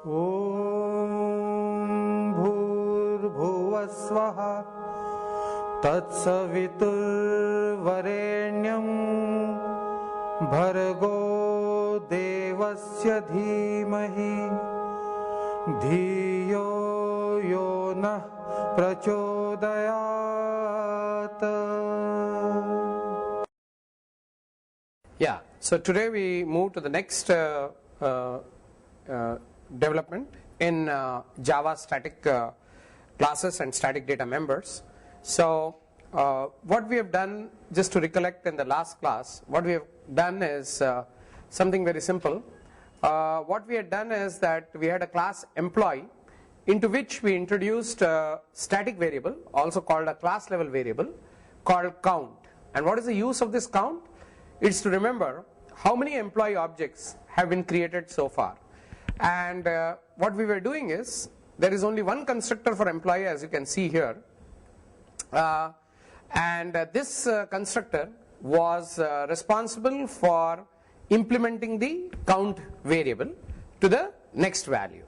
ॐ भूर्भुवस्वः तत्सवितुर्वरेण्यं भर्गो देवस्य धीमहि धियो यो नः प्रचोदयात्. Yeah, so today we move to the next development in Java static classes and static data members. So what we have done, just to recollect in the last class, what we have done is something very simple. What we had done is that we had a class employee into which we introduced a static variable, also called a class level variable, called count. And what is the use of this count? It's to remember how many employee objects have been created so far. And what we were doing is, there is only one constructor for employee, as you can see here, and this constructor was responsible for implementing the count variable to the next value.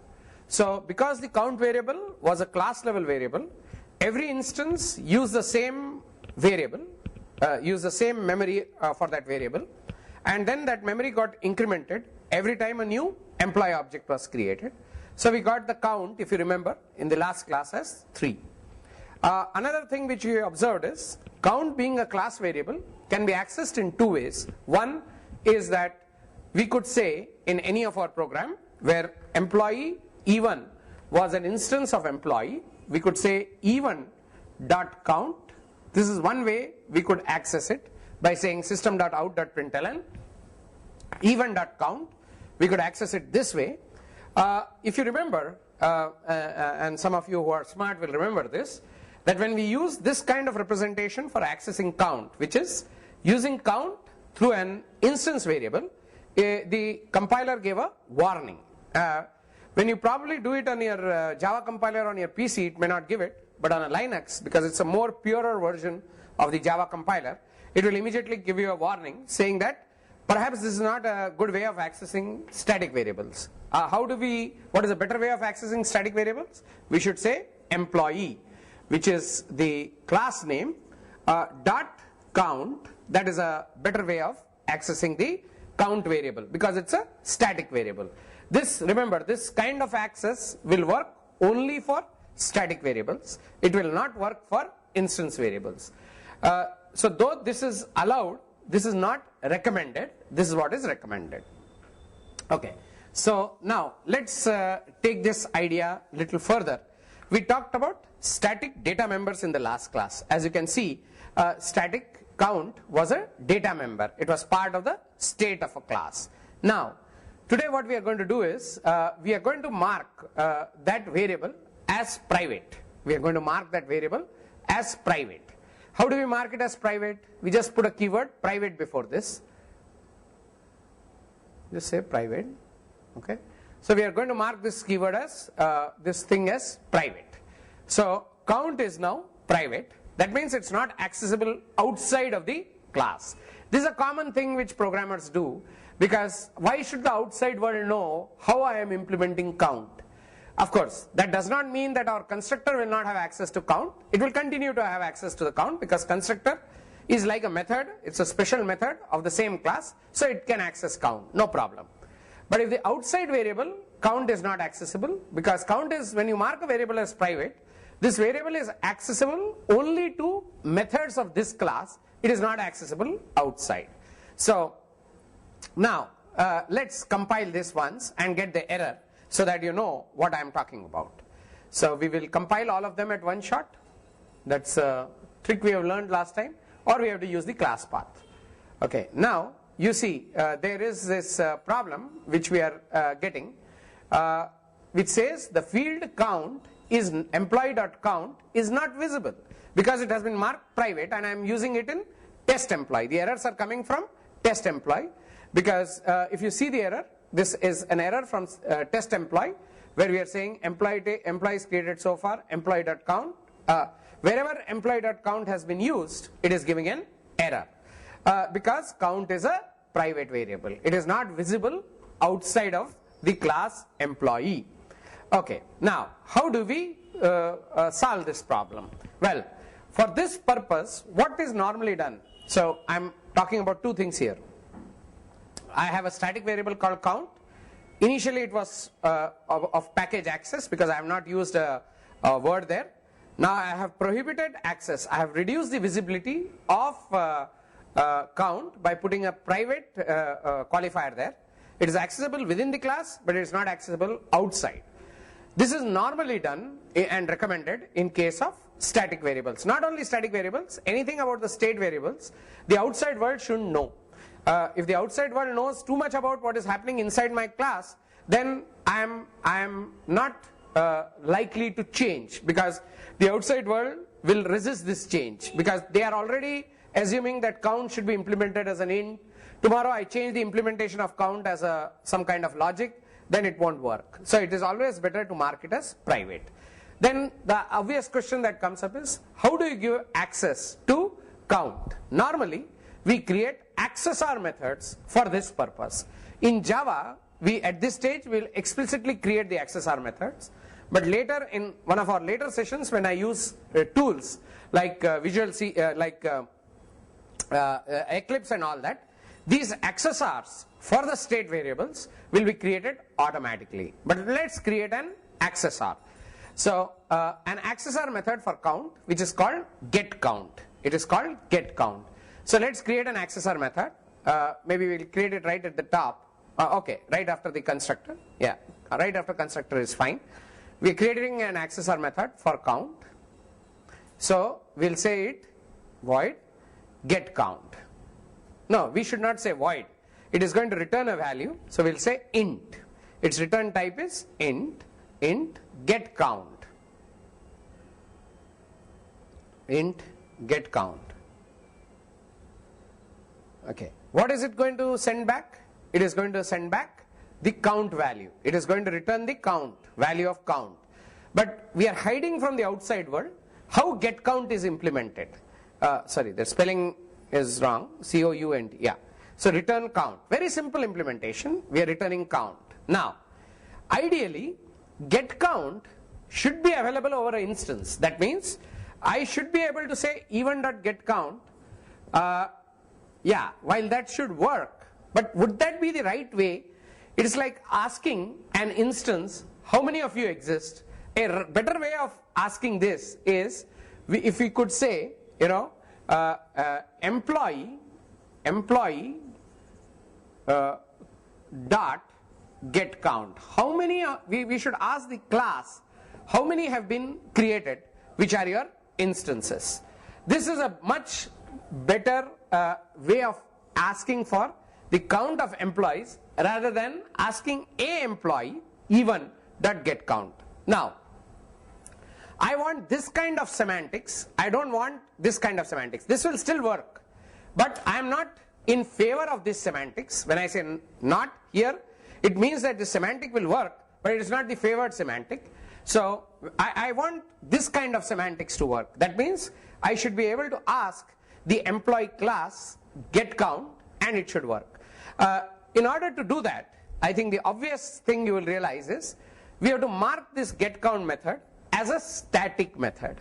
So because the count variable was a class level variable, every instance used the same variable, use the same memory for that variable, and then that memory got incremented every time a new employee object was created. So we got the count, if you remember, in the last class as 3. Another thing which we observed is, count being a class variable can be accessed in two ways. One is that we could say in any of our program where employee E1 was an instance of employee, we could say E1.count. This is one way we could access it by saying system.out.println E1.count. We could access it this way. If you remember, and some of you who are smart will remember this, that when we use this kind of representation for accessing count, which is using count through an instance variable, the compiler gave a warning. When you probably do it on your Java compiler on your PC, it may not give it, but on a Linux, because it's a more purer version of the Java compiler, it will immediately give you a warning saying that perhaps this is not a good way of accessing static variables. What is a better way of accessing static variables? We should say employee, which is the class name, dot count. That is a better way of accessing the count variable because it's a static variable. Remember, this kind of access will work only for static variables. It will not work for instance variables. So though this is allowed, this is not recommended. This is what is recommended. Okay, so now let's take this idea a little further. We talked about static data members in the last class. As you can see, static count was a data member. It was part of the state of a class. Now today what we are going to do is, we are going to mark that variable as private. We are going to mark that variable as private. How do we mark it as private? We just put a keyword private before this. Just say private. Okay. So we are going to mark this keyword as this thing as private. So count is now private. That means it's not accessible outside of the class. This is a common thing which programmers do, because why should the outside world know how I am implementing count? Of course, that does not mean that our constructor will not have access to count. It will continue to have access to the count because constructor is like a method. It's a special method of the same class, so it can access count, no problem. But if the outside variable count is not accessible, because count is, when you mark a variable as private, this variable is accessible only to methods of this class. It is not accessible outside. So now let's compile this once and get the error, so that you know what I am talking about. So we will compile all of them at one shot. That's a trick we have learned last time, or we have to use the class path. Okay, now you see there is this problem which we are getting, which says the field count is employee.count is not visible because it has been marked private and I am using it in test employee. The errors are coming from test employee, because if you see the error, this is an error from test employee, where we are saying employees created so far, employee.count. Wherever employee.count has been used, it is giving an error, because count is a private variable. It is not visible outside of the class employee. Okay, now how do we solve this problem? Well, for this purpose, what is normally done? So I'm talking about two things here. I have a static variable called count. Initially it was of package access because I have not used a word there. Now I have prohibited access. I have reduced the visibility of count by putting a private qualifier there. It is accessible within the class, but it is not accessible outside. This is normally done and recommended in case of static variables. Not only static variables, anything about the state variables, the outside world shouldn't know. If the outside world knows too much about what is happening inside my class, then I am not likely to change, because the outside world will resist this change, because they are already assuming that count should be implemented as an int. Tomorrow I change the implementation of count as some kind of logic, then it won't work. So it is always better to mark it as private. Then the obvious question that comes up is, how do you give access to count? Normally we create accessor methods for this purpose. In Java, we at this stage will explicitly create the accessor methods, but later in one of our later sessions, when I use tools like Visual C, Eclipse and all that, these accessors for the state variables will be created automatically. But let's create an accessor. So an accessor method for count, which is called getCount. It is called getCount. So let's create an accessor method. Maybe we'll create it right at the top. Okay, right after the constructor. Yeah, right after constructor is fine. We're creating an accessor method for count. So we'll say it void getCount. No, we should not say void. It is going to return a value. So we'll say int. Its return type is int getCount. Int getCount. Okay. What is it going to send back? It is going to send back the count value. It is going to return the count, value of count. But we are hiding from the outside world how getCount is implemented. Sorry, the spelling is wrong. C-O-U-N-T. Yeah. So return count. Very simple implementation. We are returning count. Now, ideally, getCount should be available over an instance. That means I should be able to say even.getCount. Yeah, while that should work, but would that be the right way? It is like asking an instance, how many of you exist? A better way of asking this is, if we could say, employee dot get count. How many we should ask the class, how many have been created, which are your instances. This is a much better way of asking for the count of employees rather than asking a employee even dot get count. Now I want this kind of semantics, I don't want this kind of semantics. This will still work, but I am not in favor of this semantics. When I say not here, it means that the semantic will work, but it is not the favored semantic. So I want this kind of semantics to work. That means I should be able to ask the employee class get count and it should work. In order to do that, I think the obvious thing you will realize is we have to mark this get count method as a static method.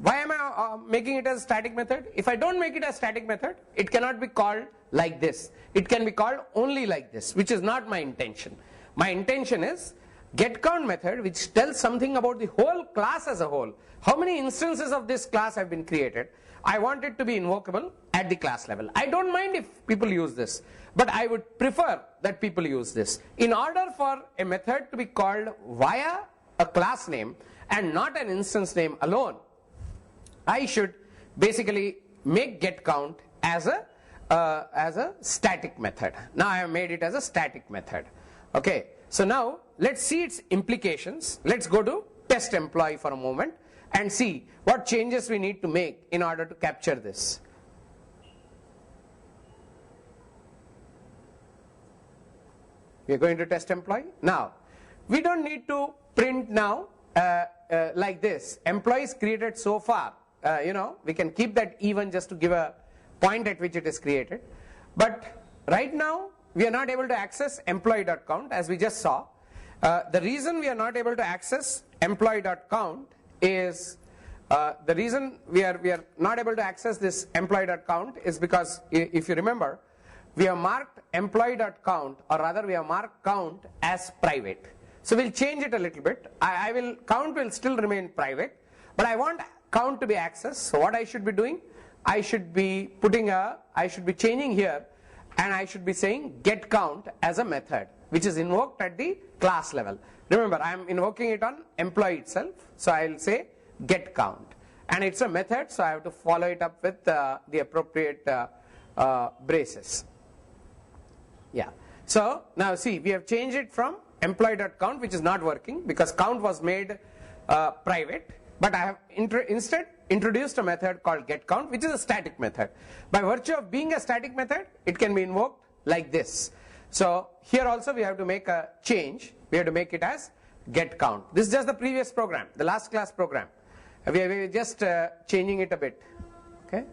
Why am I making it as a static method? If I don't make it a static method, it cannot be called like this. It can be called only like this, which is not my intention. My intention is getCount method, which tells something about the whole class as a whole. How many instances of this class have been created? I want it to be invocable at the class level. I don't mind if people use this, but I would prefer that people use this. In order for a method to be called via a class name and not an instance name alone, I should basically make getCount as a static method. Now I have made it as a static method. Okay, so now let's see its implications. Let's go to test employee for a moment and see what changes we need to make in order to capture this. We are going to test employee. Now, we don't need to print now like this. Employees created so far. We can keep that even just to give a point at which it is created. But right now, we are not able to access employee.count as we just saw. The reason we are not able to access employee.count is the reason we are not able to access this employee.count is because if you remember, we have marked employee.count, or rather we have marked count as private. So we'll change it a little bit. Count will still remain private, but I want count to be accessed. So what I should be doing, I should be changing here, and I should be saying get count as a method which is invoked at the class level. Remember, I am invoking it on employee itself, so I'll say get count, and it's a method, so I have to follow it up with the appropriate braces. Yeah. So now see, we have changed it from employee.count, which is not working because count was made private, but I have instead introduced a method called getCount, which is a static method. By virtue of being a static method, it can be invoked like this. So here also we have to make a change. We have to make it as getCount. This is just the previous program, the last class program. We are just changing it a bit. Okay.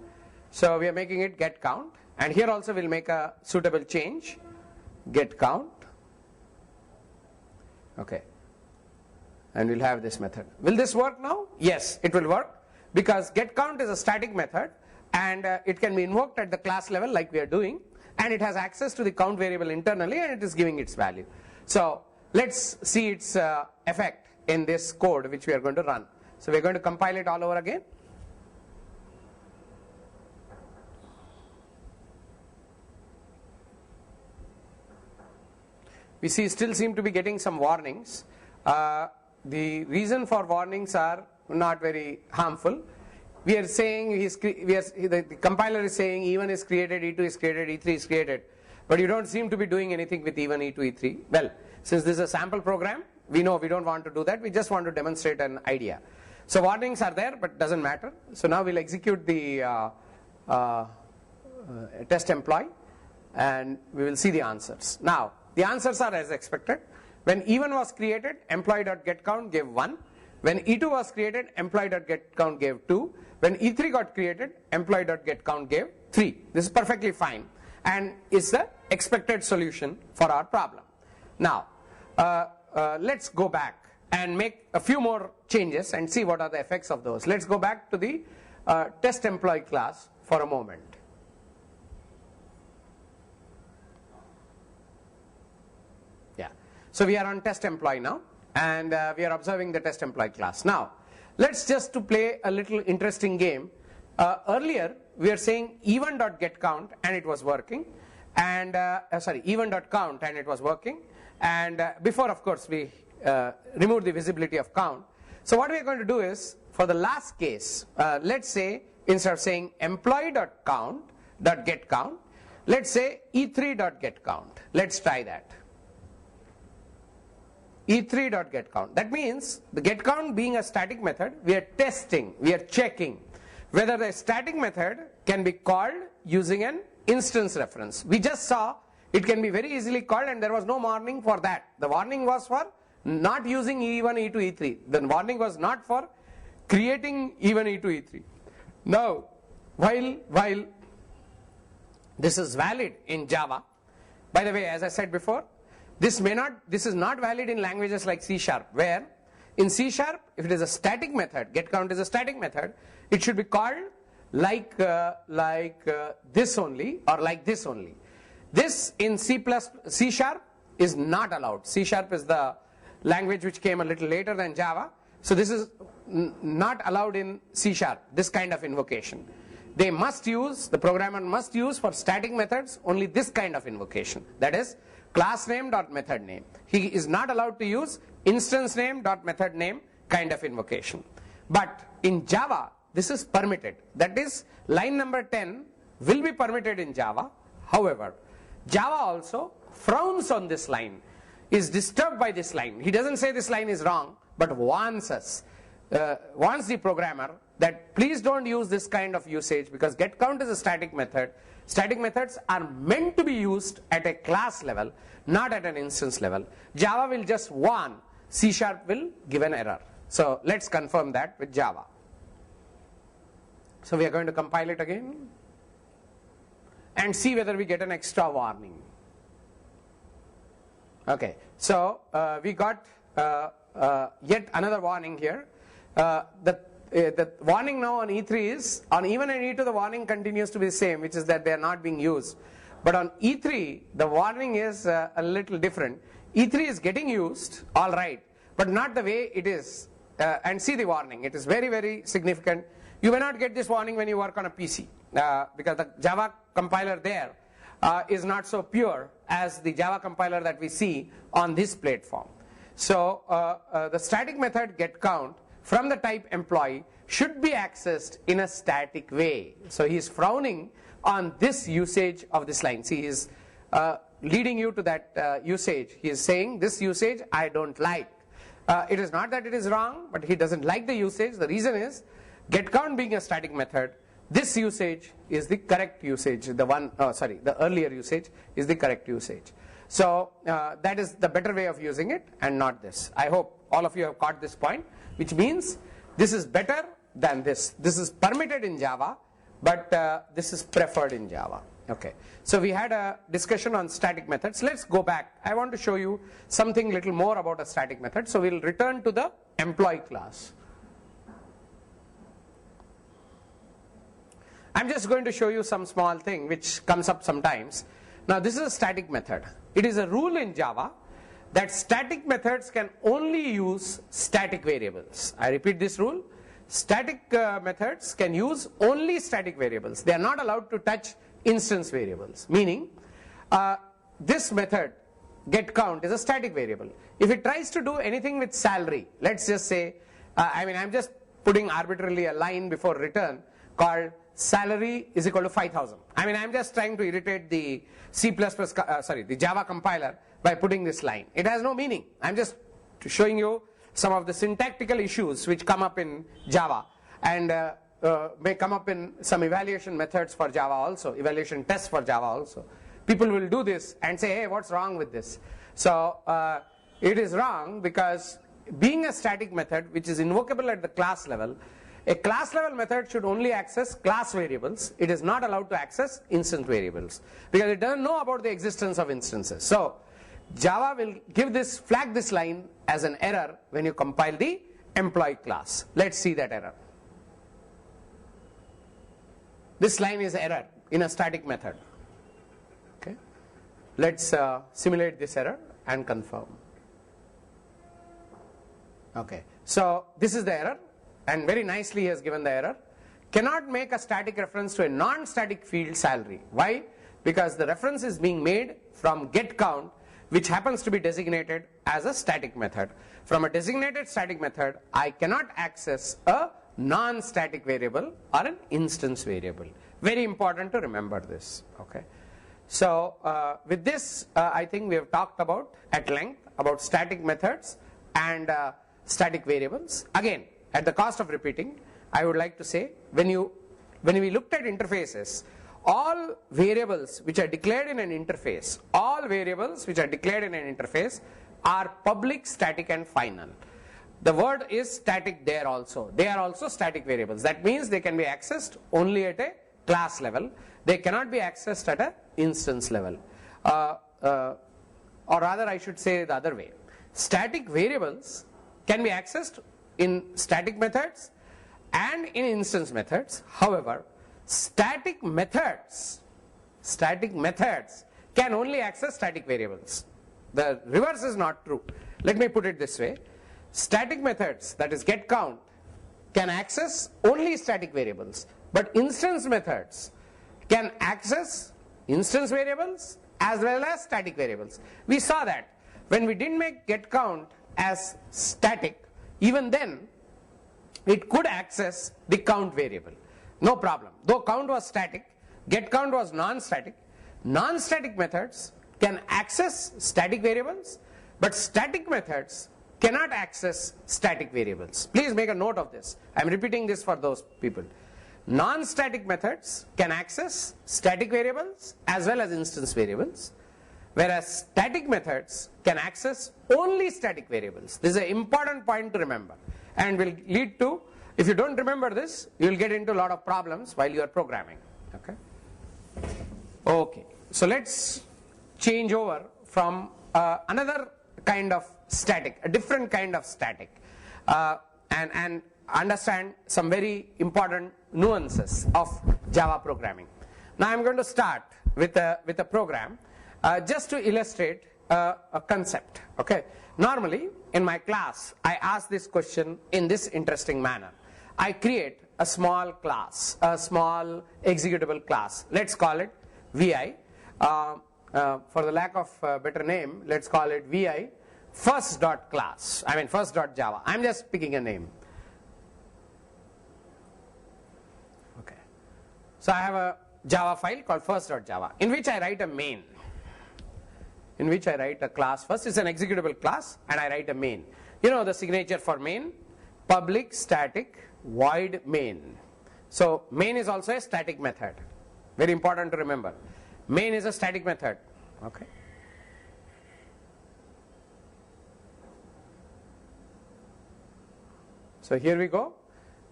So we are making it getCount, and here also we'll make a suitable change, getCount. Okay. And we'll have this method. Will this work now? Yes, it will work, because getCount is a static method, and it can be invoked at the class level like we are doing, and it has access to the count variable internally, and it is giving its value. So let's see its effect in this code which we are going to run. So we are going to compile it all over again. We still seem to be getting some warnings. The reason for warnings are not very harmful. We are saying the compiler is saying E1 is created, E2 is created, E3 is created, but you don't seem to be doing anything with E1, E2, E3. Well, since this is a sample program, we know we don't want to do that. We just want to demonstrate an idea. So warnings are there, but doesn't matter. So now we'll execute the test employee, and we will see the answers. Now the answers are as expected. When E1 was created, employee.getCount gave 1. When E2 was created, employee.getCount gave 2. When E3 got created, employee.getCount gave 3. This is perfectly fine, and is the expected solution for our problem. Now let's go back and make a few more changes and see what are the effects of those. Let's go back to the test employee class for a moment. Yeah. So we are on test employee now, and we are observing the test employee class. Now let's just to play a little interesting game. Earlier we are saying E1.getCount and it was working, and E1.count and it was working, and before, of course, we removed the visibility of count. So what we are going to do is, for the last case, let's say instead of saying employee.count.getCount, let's say E3.getCount. Let's try that. E3.getCount. That means the getCount being a static method, we are testing, we are checking whether the static method can be called using an instance reference. We just saw it can be very easily called, and there was no warning for that. The warning was for not using E1, E2, E3. The warning was not for creating E1, E2, E3. Now, while this is valid in Java, by the way, as I said before, this is not valid in languages like C#, where in C#, if it is a static method, getCount is a static method, it should be called like this only, or like this only. This in C# is not allowed. C# is the language which came a little later than Java, so this is not allowed in C#, this kind of invocation. The programmer must use for static methods only this kind of invocation, that is class name dot method name. He is not allowed to use instance name dot method name kind of invocation. But in Java, this is permitted. That is, line number 10 will be permitted in Java. However, Java also frowns on this line, is disturbed by this line. He doesn't say this line is wrong, but warns the programmer that please don't use this kind of usage, because getCount is a static method. Static methods are meant to be used at a class level, not at an instance level. Java will just warn, C# will give an error. So let's confirm that with Java. So we are going to compile it again and see whether we get an extra warning. Okay, so we got yet another warning here. The warning now on E3 is, on E1 and E2 the warning continues to be the same, which is that they are not being used. But on E3 the warning is a little different. E3 is getting used, alright, but not the way it is. And see the warning, it is very, very significant. You may not get this warning when you work on a PC, because the Java compiler there is not so pure as the Java compiler that we see on this platform. So the static method getCount from the type employee should be accessed in a static way. So he is frowning on this usage of this line. See, he is leading you to that usage. He is saying this usage I don't like. It is not that it is wrong, but he doesn't like the usage. The reason is getCount being a static method, this usage is the correct usage. The earlier usage is the correct usage. So that is the better way of using it and not this. I hope all of you have caught this point, which means this is better than this. This is permitted in Java, but this is preferred in Java. Okay, so we had a discussion on static methods. Let's go back. I want to show you something little more about a static method. So we'll return to the employee class. I'm just going to show you some small thing which comes up sometimes. Now this is a static method. It is a rule in Java that static methods can only use static variables. I repeat this rule. Static methods can use only static variables. They are not allowed to touch instance variables. Meaning this method getCount is a static variable. If it tries to do anything with salary, let's just say, I'm just putting arbitrarily a line before return called salary is equal to 5,000. I'm just trying to irritate the the Java compiler by putting this line. It has no meaning. I'm just showing you some of the syntactical issues which come up in Java and may come up in some evaluation methods for Java also, evaluation tests for Java also. People will do this and say, hey, what's wrong with this? So it is wrong because being a static method which is invocable at the class level, a class level method should only access class variables. It is not allowed to access instance variables because it doesn't know about the existence of instances. So Java will flag this line as an error when you compile the employee class. Let's see that error. This line is error in a static method. Okay, let's simulate this error and confirm. Okay, so this is the error, and very nicely he has given the error. Cannot make a static reference to a non-static field salary. Why? Because the reference is being made from getCount, which happens to be designated as a static method. From a designated static method, I cannot access a non-static variable or an instance variable. Very important to remember this. Okay, so with this I think we have talked about at length about static methods and static variables. Again, at the cost of repeating, I would like to say when we looked at interfaces, all variables which are declared in an interface, are public, static and final. The word is static there also. They are also static variables. That means they can be accessed only at a class level. They cannot be accessed at an instance level. Or rather I should say the other way. Static variables can be accessed in static methods and in instance methods. However, static methods can only access static variables. The reverse is not true. Let me put it this way. Static methods, that is getCount, can access only static variables, but instance methods can access instance variables as well as static variables. We saw that when we didn't make getCount as static, even then it could access the count variable. No problem. Though count was static, getCount was non-static. Non-static methods can access static variables, but static methods cannot access static variables. Please make a note of this. I am repeating this for those people. Non-static methods can access static variables as well as instance variables, whereas static methods can access only static variables. This is an important point to remember and will lead to, if you don't remember this, you will get into a lot of problems while you are programming. Okay. Okay, so let's change over from another kind of static, a different kind of static, and understand some very important nuances of Java programming. Now I'm going to start with a program just to illustrate a concept. Okay. Normally in my class I ask this question in this interesting manner. I create a small class, a small executable class. Let's call it VI. For the lack of better name, let's call it VI first.class. I mean first.java. I'm just picking a name. Okay. So I have a Java file called first.java in which I write a main. In which I write a class first. It's an executable class and I write a main. You know the signature for main? Public static void main. So main is also a static method. Very important to remember. Main is a static method. Okay. So here we go,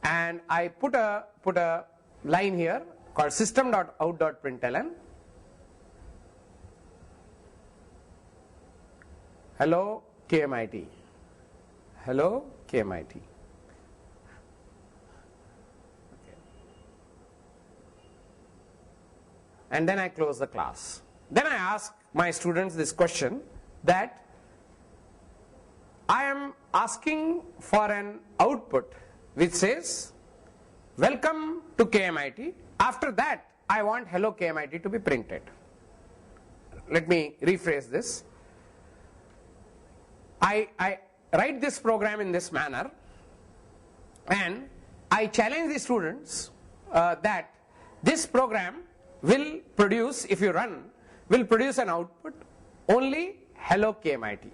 and I put a line here called system.out.println. Hello KMIT. Hello KMIT. Okay. And then I close the class. Then I ask my students this question, that I am asking for an output which says welcome to KMIT. After that I want hello KMIT to be printed. Let me rephrase this. I write this program in this manner and I challenge the students that this program will produce, if you run, will produce an output only hello KMIT.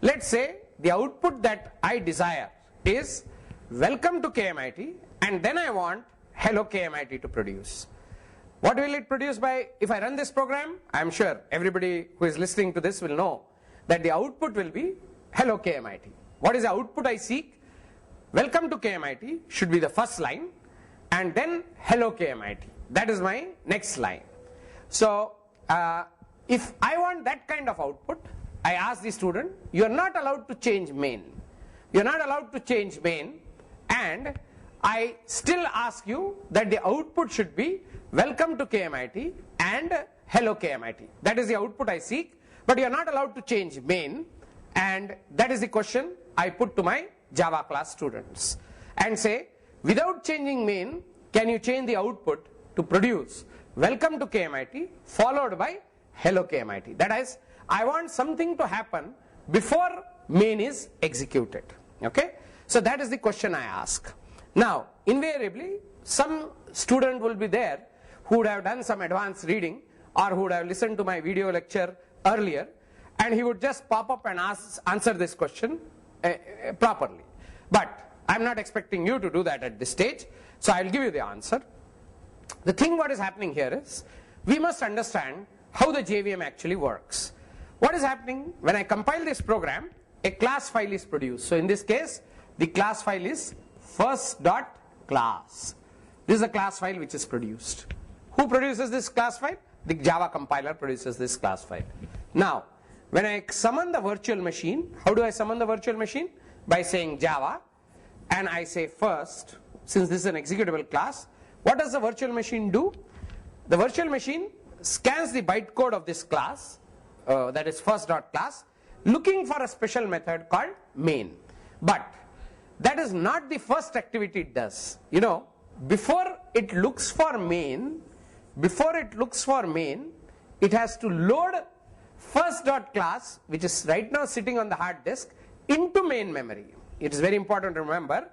Let's say the output that I desire is welcome to KMIT, and then I want hello KMIT to produce. What will it produce by, if I run this program? I am sure everybody who is listening to this will know that the output will be hello KMIT. What is the output I seek? Welcome to KMIT should be the first line, and then hello KMIT. That is my next line. So if I want that kind of output, I ask the student, you are not allowed to change main. You are not allowed to change main, and I still ask you that the output should be welcome to KMIT and hello KMIT. That is the output I seek, but you are not allowed to change main, and that is the question I put to my Java class students and say, without changing main, can you change the output to produce welcome to KMIT followed by hello KMIT? That is, I want something to happen before main is executed. Okay? So that is the question I ask. Now, invariably, some student will be there who would have done some advanced reading or who would have listened to my video lecture earlier, and he would just pop up and answer this question properly. But I'm not expecting you to do that at this stage, so I'll give you the answer. The thing what is happening here is, we must understand how the JVM actually works. What is happening when I compile this program? A class file is produced. So in this case, the class file is first.class. This is a class file which is produced. Who produces this class file? The Java compiler produces this class file. Now, when I summon the virtual machine, how do I summon the virtual machine? By saying Java, and I say first, since this is an executable class, what does the virtual machine do? The virtual machine scans the bytecode of this class, that is first.class, looking for a special method called main. But that is not the first activity it does. You know, before it looks for main, it has to load first.class, which is right now sitting on the hard disk, into main memory. It is very important to remember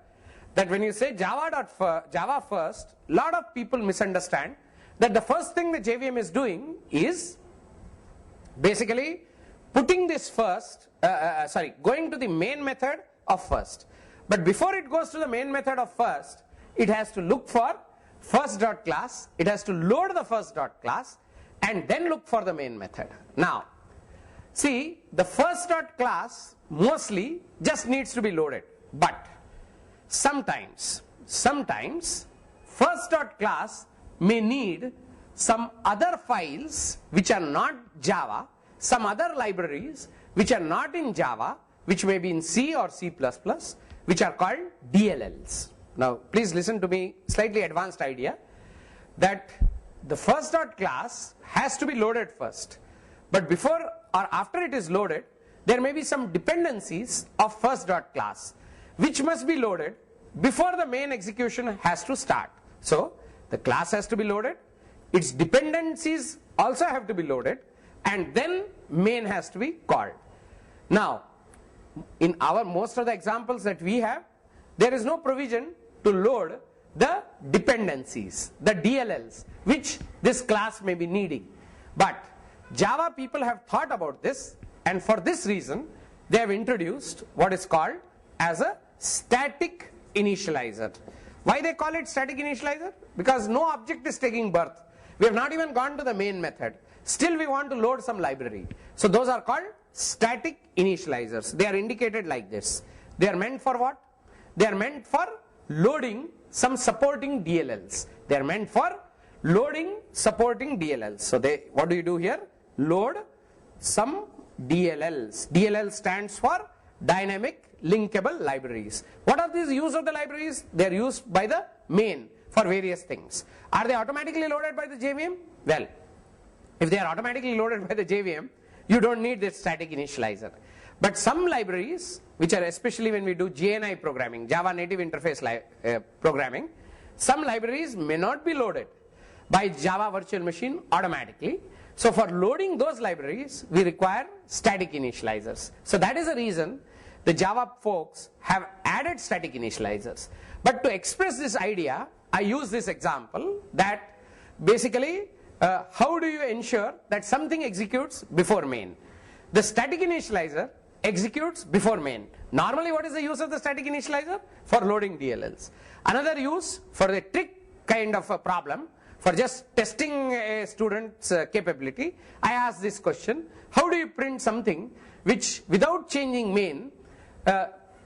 that when you say Java first, a lot of people misunderstand that the first thing the JVM is doing is basically putting this going to the main method of first. But before it goes to the main method of first, it has to look for first.class, it has to load the first.class, and then look for the main method. Now, see, the first.class mostly just needs to be loaded, but sometimes first.class may need some other files which are not Java, some other libraries which are not in Java, which may be in C or C++, which are called DLLs. Now please listen to me, slightly advanced idea, that the first dot class has to be loaded first, but before or after it is loaded, there may be some dependencies of first dot class which must be loaded before the main execution has to start. So the class has to be loaded, its dependencies also have to be loaded, and then main has to be called. Now in our most of the examples that we have, there is no provision to load the dependencies, the DLLs, which this class may be needing. But Java people have thought about this, and for this reason they have introduced what is called as a static initializer. Why they call it static initializer? Because no object is taking birth. We have not even gone to the main method. Still we want to load some library. So those are called static initializers. They are indicated like this. They are meant for what? They are meant for loading some supporting DLLs. They are meant for loading supporting DLLs. So what do you do here? Load some DLLs. DLL stands for dynamic linkable libraries. What are these use of the libraries? They are used by the main for various things. Are they automatically loaded by the JVM? Well, if they are automatically loaded by the JVM, you don't need this static initializer. But some libraries, which are especially when we do JNI programming, Java Native Interface programming, some libraries may not be loaded by Java Virtual Machine automatically. So for loading those libraries, we require static initializers. So that is the reason the Java folks have added static initializers. But to express this idea, I use this example that basically how do you ensure that something executes before main? The static initializer executes before main. Normally what is the use of the static initializer? For loading DLLs. Another use for the trick kind of a problem, for just testing a student's capability, I ask this question: how do you print something which without changing main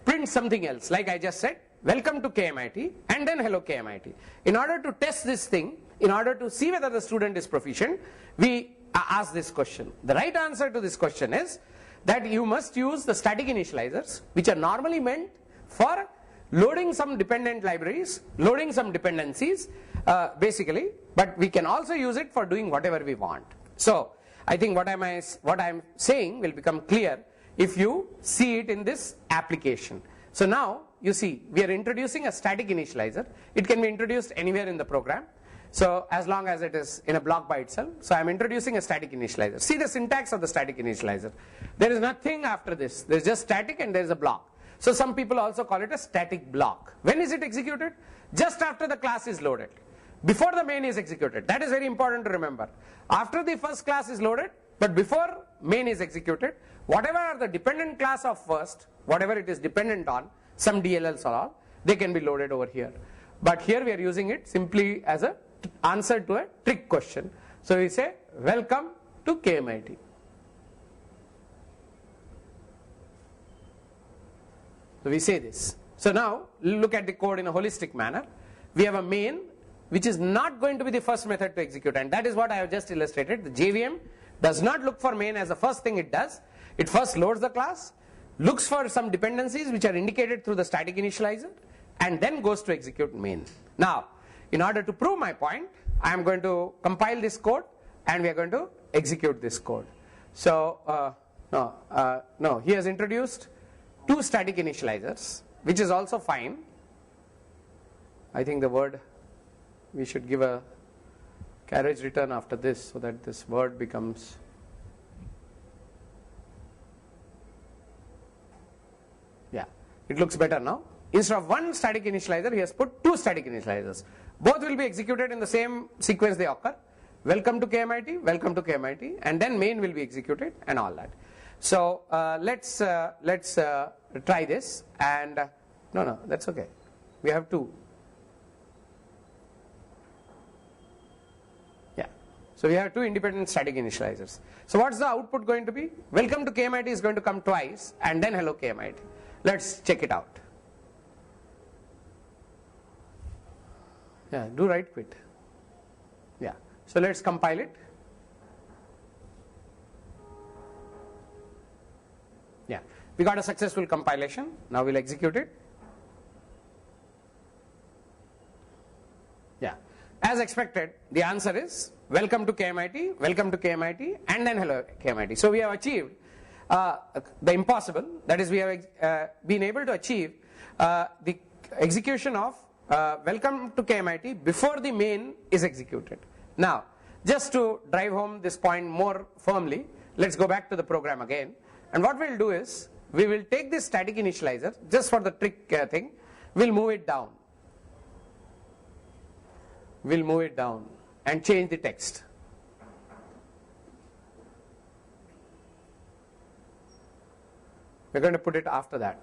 print something else? Like I just said, welcome to KMIT and then hello KMIT. In order to test this thing, in order to see whether the student is proficient, we ask this question. The right answer to this question is that you must use the static initializers, which are normally meant for loading some dependent libraries, loading some dependencies basically, but we can also use it for doing whatever we want. So I think what I'm saying will become clear if you see it in this application. So now you see we are introducing a static initializer. It can be introduced anywhere in the program, so as long as it is in a block by itself. So I'm introducing a static initializer. See the syntax of the static initializer. There is nothing after this. There is just static and there is a block. So some people also call it a static block. When is it executed? Just after the class is loaded, before the main is executed. That is very important to remember. After the first class is loaded, but before main is executed, whatever are the dependent class of first, whatever it is dependent on, some DLLs or all, they can be loaded over here. But here we are using it simply as a answer to a trick question. So we say welcome to KMIT. So we say this. So now look at the code in a holistic manner. We have a main which is not going to be the first method to execute, and that is what I have just illustrated. The JVM does not look for main as the first thing it does. It first loads the class, looks for some dependencies which are indicated through the static initializer, and then goes to execute main. Now in order to prove my point, I am going to compile this code and we are going to execute this code. So no, he has introduced two static initializers, which is also fine. I think the word, we should give a carriage return after this so that this word becomes it looks better now. Instead of one static initializer, he has put two static initializers. Both will be executed in the same sequence they occur. Welcome to KMIT, welcome to KMIT, and then main will be executed and all that. So let's try this, and no, that's okay. We have two. Yeah. So we have two independent static initializers. So what's the output going to be? Welcome to KMIT is going to come twice, and then hello KMIT. Let's check it out. Yeah, do right quit. Yeah. So let's compile it. Yeah, we got a successful compilation. Now we'll execute it. Yeah, as expected, the answer is welcome to KMIT, welcome to KMIT, and then hello KMIT. So we have achieved the impossible. That is, we have been able to achieve the execution of welcome to KMIT before the main is executed. Now, just to drive home this point more firmly, let's go back to the program again. And what we'll do is, we will take this static initializer, just for the trick thing, we'll move it down. We'll move it down and change the text. We're going to put it after that.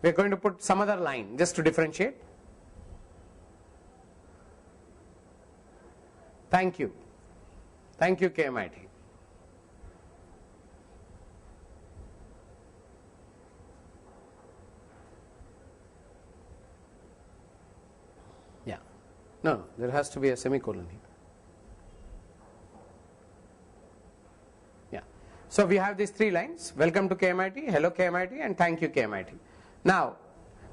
We're going to put some other line just to differentiate. Thank you. Thank you, KMIT. Yeah. No, there has to be a semicolon here. Yeah. So we have these three lines: welcome to KMIT, hello KMIT, and thank you KMIT. Now,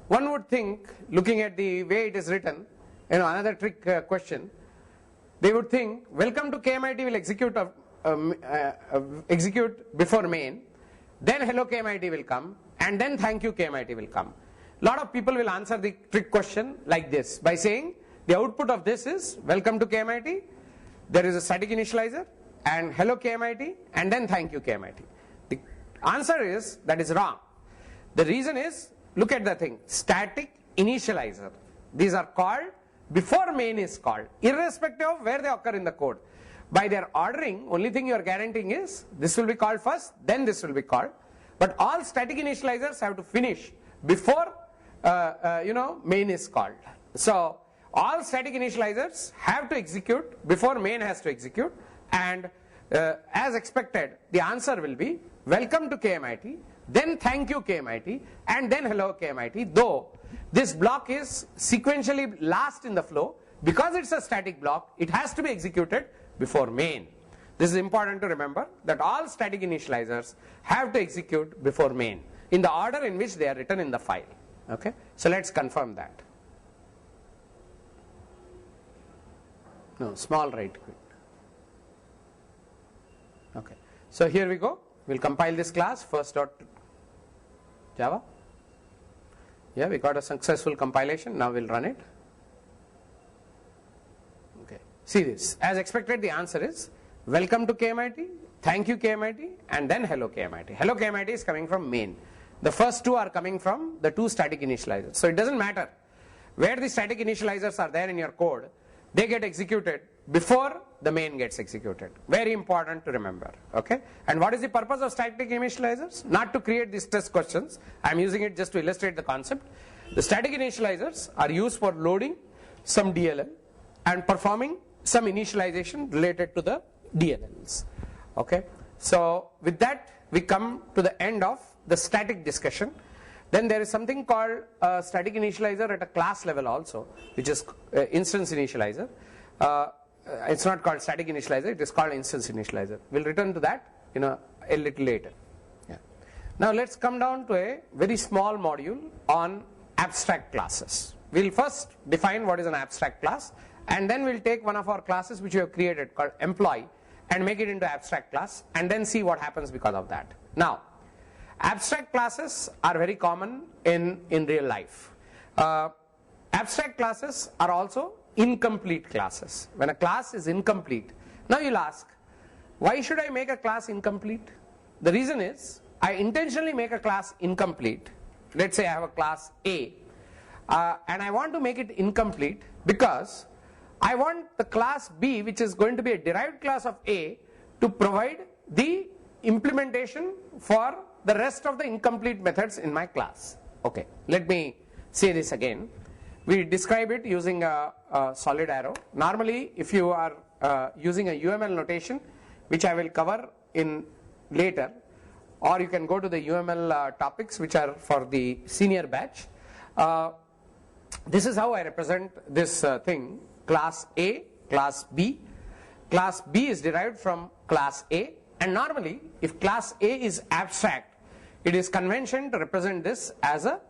one would think, looking at the way it is written, another trick question, they would think welcome to KMIT will execute before main, then hello KMIT will come, and then thank you KMIT will come. Lot of people will answer the trick question like this, by saying the output of this is welcome to KMIT, there is a static initializer, and hello KMIT, and then thank you KMIT. The answer is that is wrong. The reason is, look at the thing, static initializer. These are called before main is called, irrespective of where they occur in the code. By their ordering, only thing you are guaranteeing is this will be called first, then this will be called. But all static initializers have to finish before main is called. So all static initializers have to execute before main has to execute, and as expected, the answer will be welcome to KMIT, then thank you KMIT, and then hello KMIT, though this block is sequentially last in the flow. Because it's a static block, it has to be executed before main. This is important to remember, that all static initializers have to execute before main in the order in which they are written in the file. Okay, so let's confirm that. No, small right quit. Okay, so here we go. We'll compile this class first.java. Yeah, we got a successful compilation. Now we'll run it. Okay, see this. As expected, the answer is welcome to KMIT, thank you KMIT, and then hello KMIT. Hello KMIT is coming from main. The first two are coming from the two static initializers. So it doesn't matter where the static initializers are there in your code, they get executed before the main gets executed. Very important to remember. Okay, and what is the purpose of static initializers? Not to create these test questions. I am using it just to illustrate the concept. The static initializers are used for loading some DLL and performing some initialization related to the DLLs. Okay, so with that we come to the end of the static discussion. Then there is something called static initializer at a class level also, which is instance initializer. It's not called static initializer, it is called instance initializer. We'll return to that a little later. Yeah. Now let's come down to a very small module on abstract classes. We'll first define what is an abstract class, and then we'll take one of our classes which we have created called employee and make it into abstract class, and then see what happens because of that. Now, abstract classes are very common in real life. Abstract classes are also incomplete classes. When a class is incomplete, now you'll ask, why should I make a class incomplete? The reason is, I intentionally make a class incomplete. Let's say I have a class A, and I want to make it incomplete because I want the class B, which is going to be a derived class of A, to provide the implementation for the rest of the incomplete methods in my class. Okay, let me say this again. We describe it using a solid arrow. Normally, if you are using a UML notation, which I will cover in later, or you can go to the UML topics which are for the senior batch. This is how I represent this thing: class A, class B, class B is derived from class A, and normally if class A is abstract, it is convention to represent this as a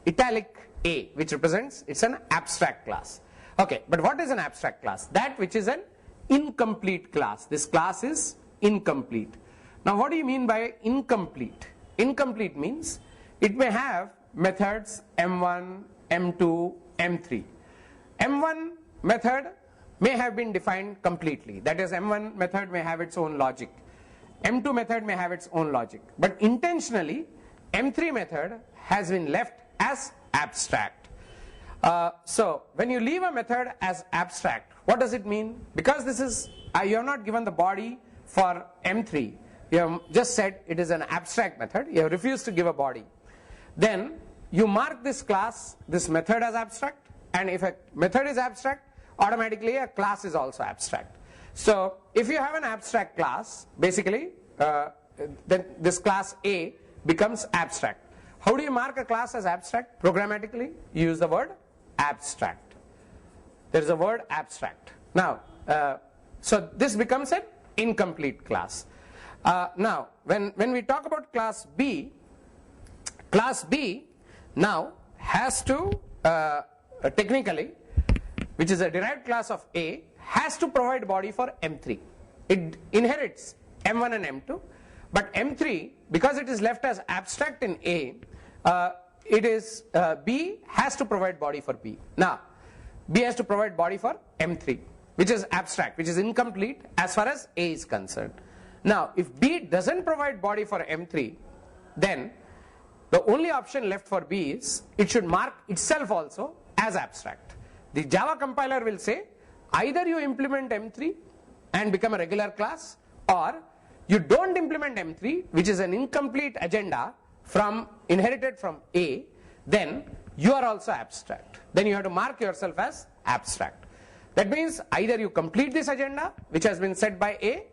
italic A, which represents it's an abstract class. Okay, but what is an abstract class? That which is an incomplete class. This class is incomplete. Now what do you mean by incomplete? Incomplete means it may have methods M1, M2, M3. M1 method may have been defined completely. That is, M1 method may have its own logic. M2 method may have its own logic. But intentionally, M3 method has been left as abstract. So when you leave a method as abstract, what does it mean? Because this is, you have not given the body for M3. You have just said it is an abstract method. You have refused to give a body. Then you mark this class, this method as abstract, and if a method is abstract, automatically a class is also abstract. So if you have an abstract class, basically then this class A becomes abstract. How do you mark a class as abstract? Programmatically, you use the word abstract. There is a word abstract. Now, so this becomes an incomplete class. Now, when we talk about class B now has to technically, which is a derived class of A, has to provide body for M3. It inherits M1 and M2, but M3, because it is left as abstract in A, B has to provide body for B. Now, B has to provide body for M3, which is abstract, which is incomplete as far as A is concerned. Now, if B doesn't provide body for M3, then the only option left for B is it should mark itself also as abstract. The Java compiler will say either you implement M3 and become a regular class, or you don't implement M3, which is an incomplete agenda inherited from A, then you are also abstract. Then you have to mark yourself as abstract. That means either you complete this agenda which has been set by A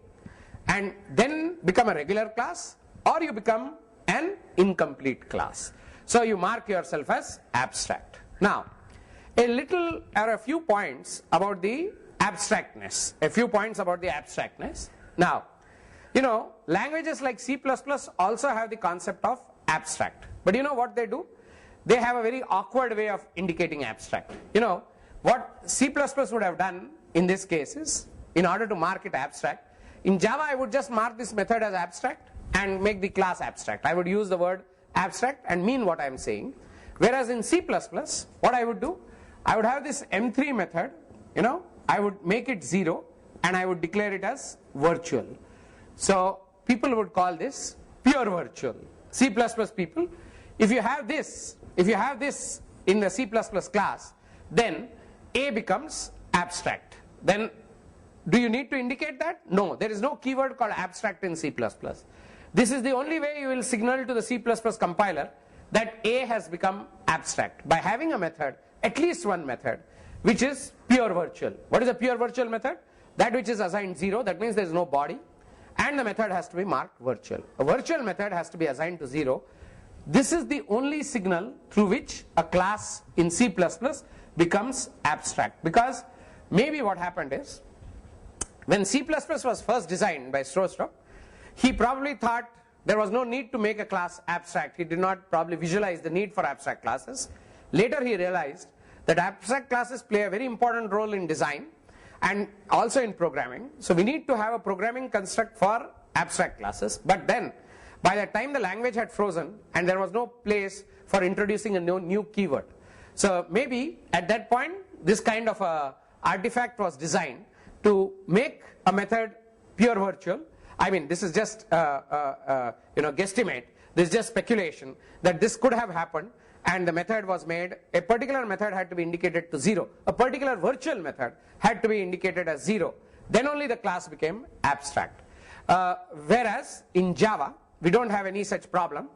and then become a regular class, or you become an incomplete class. So you mark yourself as abstract. Now, a few points about the abstractness. Now, languages like C++ also have the concept of abstract. But you know what they do? They have a very awkward way of indicating abstract. What C++ would have done in this case is, in order to mark it abstract, in Java I would just mark this method as abstract and make the class abstract. I would use the word abstract and mean what I am saying. Whereas in C++, what I would do, I would have this M3 method, I would make it 0 and I would declare it as virtual. So people would call this pure virtual. C++ people, if you have this in the C++ class, then A becomes abstract. Then do you need to indicate that? No, there is no keyword called abstract in C++. This is the only way you will signal to the C++ compiler that A has become abstract, by having a method, at least one method, which is pure virtual. What is a pure virtual method? That which is assigned 0, that means there is no body, and the method has to be marked virtual. A virtual method has to be assigned to 0. This is the only signal through which a class in C++ becomes abstract. Because maybe what happened is, when C++ was first designed by Strostrup, he probably thought there was no need to make a class abstract. He did not probably visualize the need for abstract classes. Later he realized that abstract classes play a very important role in design and also in programming. So we need to have a programming construct for abstract classes. But then, by the time the language had frozen and there was no place for introducing a new keyword, so maybe at that point this kind of a artifact was designed to make a method pure virtual. I mean, this is just guesstimate. This is just speculation that this could have happened, and the method was made. A particular method had to be indicated to 0. A particular virtual method had to be indicated as 0. Then only the class became abstract. Whereas in Java, we don't have any such problem.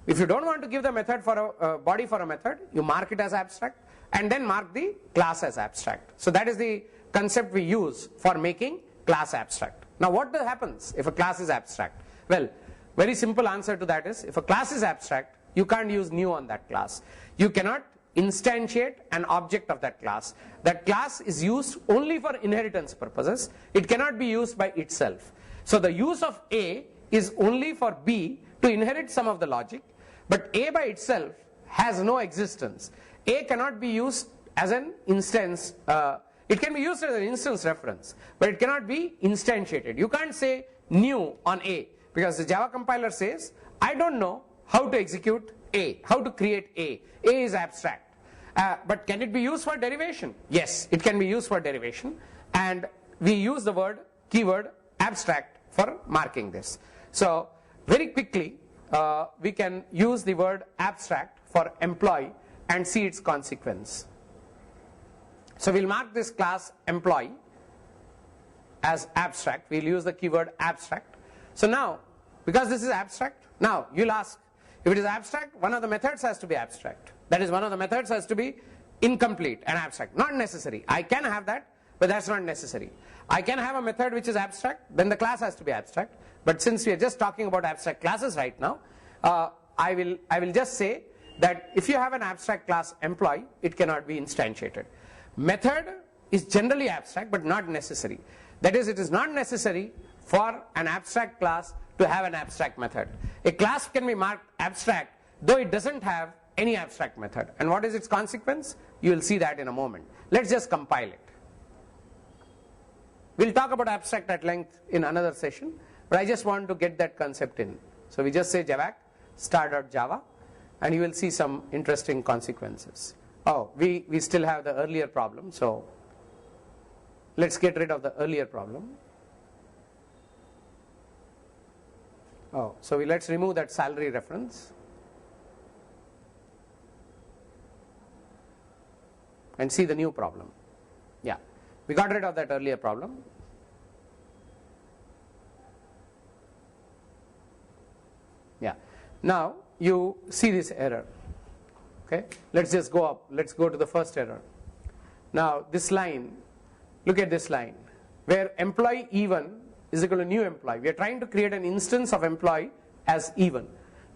If you don't want to give the method for a body for a method, you mark it as abstract and then mark the class as abstract. So that is the concept we use for making class abstract. Now what happens if a class is abstract? Well, very simple answer to that is, if a class is abstract, you can't use new on that class. You cannot instantiate an object of that class. That class is used only for inheritance purposes. It cannot be used by itself. So the use of A is only for B to inherit some of the logic, but A by itself has no existence. A cannot be used as an instance. It can be used as an instance reference, but it cannot be instantiated. You can't say new on A, because the Java compiler says, I don't know how to execute A, how to create A. A is abstract. But can it be used for derivation? Yes, it can be used for derivation, and we use the keyword abstract for marking this. So very quickly, we can use the word abstract for employee and see its consequence. So we'll mark this class employee as abstract. We'll use the keyword abstract. So now, because this is abstract, now you'll ask, if it is abstract, one of the methods has to be abstract. That is, one of the methods has to be incomplete and abstract. Not necessary. I can have that, but that's not necessary. I can have a method which is abstract, then the class has to be abstract. But since we are just talking about abstract classes right now, I will just say that if you have an abstract class employee, it cannot be instantiated. Method is generally abstract, but not necessary. That is, it is not necessary for an abstract class to have an abstract method. A class can be marked abstract, though it doesn't have any abstract method. And what is its consequence? You will see that in a moment. Let's just compile it. We'll talk about abstract at length in another session, but I just want to get that concept in. So we just say javac star.java, and you will see some interesting consequences. Oh, we still have the earlier problem, so let's get rid of the earlier problem. Oh, so let's remove that salary reference and see the new problem. Yeah, we got rid of that earlier problem. Yeah, now you see this error. Okay, let's just go up. Let's go to the first error. Now this line, look at this line, where employee E1 is equal to new employee. We are trying to create an instance of employee as E1.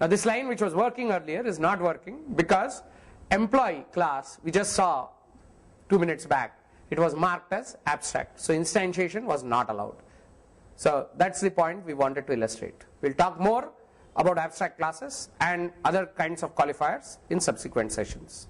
Now this line, which was working earlier, is not working because employee class we just saw 2 minutes back, it was marked as abstract. So instantiation was not allowed. So that's the point we wanted to illustrate. We'll talk more about abstract classes and other kinds of qualifiers in subsequent sessions.